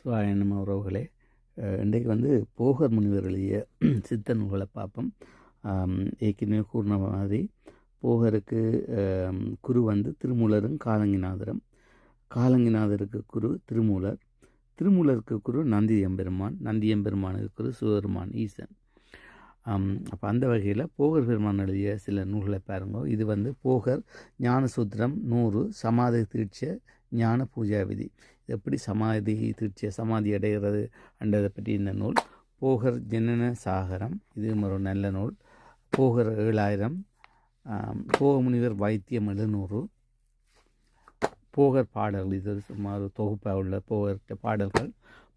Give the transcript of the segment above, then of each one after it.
சிவாயனம் உறவுகளே, இன்றைக்கு போகர் முனிவர் எழுதிய சித்த நூல்களை பார்ப்போம். ஏற்கனவே கூறின மாதிரி போகருக்கு குரு திருமூலரும் காலங்கிநாதரும். காலங்கிநாதருக்கு குரு திருமூலர், திருமூலருக்கு குரு நந்தியம்பெருமான், நந்தியம்பெருமானுக்கு குரு சிவபெருமான் ஈசன். அப்போ அந்த வகையில் போகர் பெருமான் எழுதிய சில நூல்களை பாருங்க. இது போகர் ஞானசூத்திரம் 100 சமாதி தீட்ச ஞான பூஜா விதி, எப்படி சமாதி தீட்சை சமாதி அடைகிறது என்றதை பற்றி இந்த நூல். போகர் ஜனன சாகரம், இது ஒரு நல்ல நூல். போகர் 7000, போகமுனிவர் வைத்தியம் 700, போகர் பாடல்கள், இது சுமார் தொகுப்பாக உள்ள போகர்கிட்ட பாடல்கள்.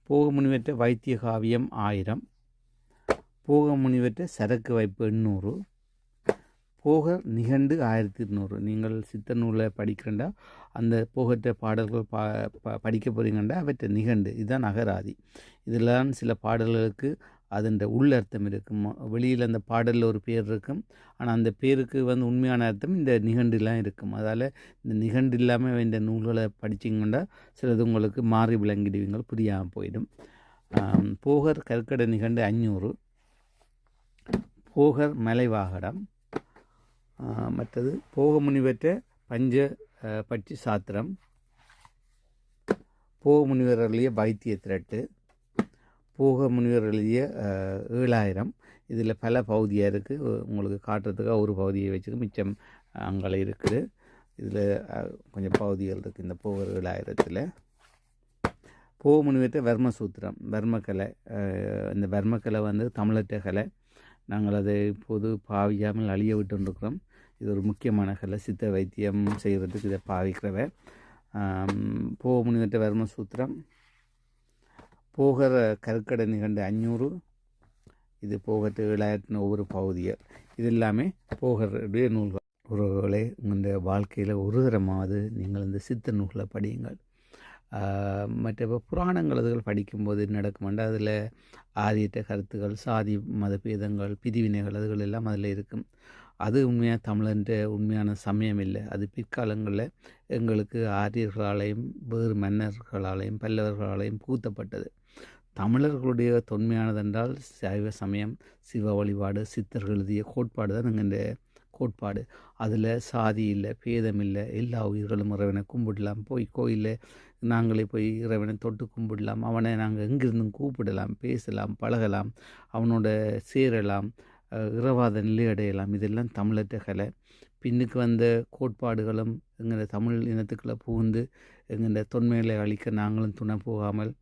போகமுனிவற்ற வைத்திய காவியம் 1000, போகமுனிவற்ற சரக்கு வைப்பு 800, போகர் நிகண்டு 1200. நீங்கள் சித்த நூலை படிக்கிறண்டா அந்த போகற்ற பாடல்கள் படிக்க போகிறீங்கண்டா அவற்றை நிகண்டு, இதுதான் அகராதி. இதெல்லாம் சில பாடல்களுக்கு அதன் உள்ளர்த்தம் இருக்கும். வெளியில் அந்த பாடலில் ஒரு பேர் இருக்கும், ஆனால் அந்த பேருக்கு உண்மையான அர்த்தம் இந்த நிகண்டுலாம் இருக்கும். அதால் இந்த நிகண்டு இல்லாமல் இந்த நூல்களை படிச்சிங்கன்னா சிலது உங்களுக்கு மாறி விளங்கிடுவீங்க, புரியாமல் போயிடும். போகர் கற்கடை நிகண்டு 500, போகர் மலைவாகடம். மற்றது போகமுனிவற்ற பஞ்ச பட்சி சாத்திரம், போகமுனிவர் எழுதிய வைத்திய திரட்டு, போகமுனிவர் எழுதிய 7000. இதில் பல பகுதியாக இருக்குது, உங்களுக்கு காட்டுறதுக்காக ஒரு பகுதியை வச்சுக்க மிச்சம் அங்கே இருக்குது. இதில் கொஞ்சம் பகுதிகள் இருக்குது இந்த போகர் 7000. போகமுனிவற்ற வர்மசூத்திரம், வர்மக்கலை. இந்த வர்மக்கலை தமிழற்ற கலை. நாங்கள் அதை இப்போது பாவியாமல் அழிய விட்டுருக்கிறோம். இது ஒரு முக்கியமான கலை, சித்த வைத்தியம் செய்கிறதுக்கு இதை பாவிக்கிறவர். போகமுனிவற்ற வர்மசூத்திரம், போகர் கற்கடை நிகண்டு 500, இது போகர் 7000 ஒவ்வொரு பகுதிகள். இது எல்லாமே போகருடைய நூல்கள். உறவுகளை உங்களுடைய வாழ்க்கையில் ஒரு தரமாவது நீங்கள் இந்த சித்த நூல்களை படியுங்கள். மற்ற புராணங்கள் அதுகள் படிக்கும்போது நடக்குமெண்டா அதில் ஆதியற்ற கருத்துக்கள், சாதி மதபேதங்கள், பிரிவினைகள் அதுகள் எல்லாம் அதில் இருக்கும். அது உண்மையாக தமிழன்ற உண்மையான சமயம் இல்லை. அது பிற்காலங்களில் எங்களுக்கு ஆரியர்களாலேயும் வேறு மன்னர்களாலேயும் பல்லவர்களாலேயும் புகுத்தப்பட்டது. தமிழர்களுடைய தொன்மையானதென்றால் சைவ சமயம், சிவ வழிபாடு, சித்தர்கள் எழுதிய கோட்பாடு தான் எங்கள் இந்த கோட்பாடு. அதில் சாதி இல்லை, பேதம் இல்லை, எல்லா உயிர்களும் இறைவனை கும்பிடலாம். போய் கோயிலில் நாங்களே போய் இறைவனை தொட்டு கும்பிடலாம். அவனை நாங்கள் எங்கிருந்தும் கூப்பிடலாம், பேசலாம், பழகலாம், அவனோட சேரலாம், இரவாத நிலை அடையலாம். இதெல்லாம் தமிழற்ற கலை. பின்னுக்கு வந்த கோட்பாடுகளும் எங்கள் தமிழ் இனத்துக்குள்ளே புகுந்து எங்கள் தொன்மைகளை அழிக்க நாங்களும் துணை போகாமல்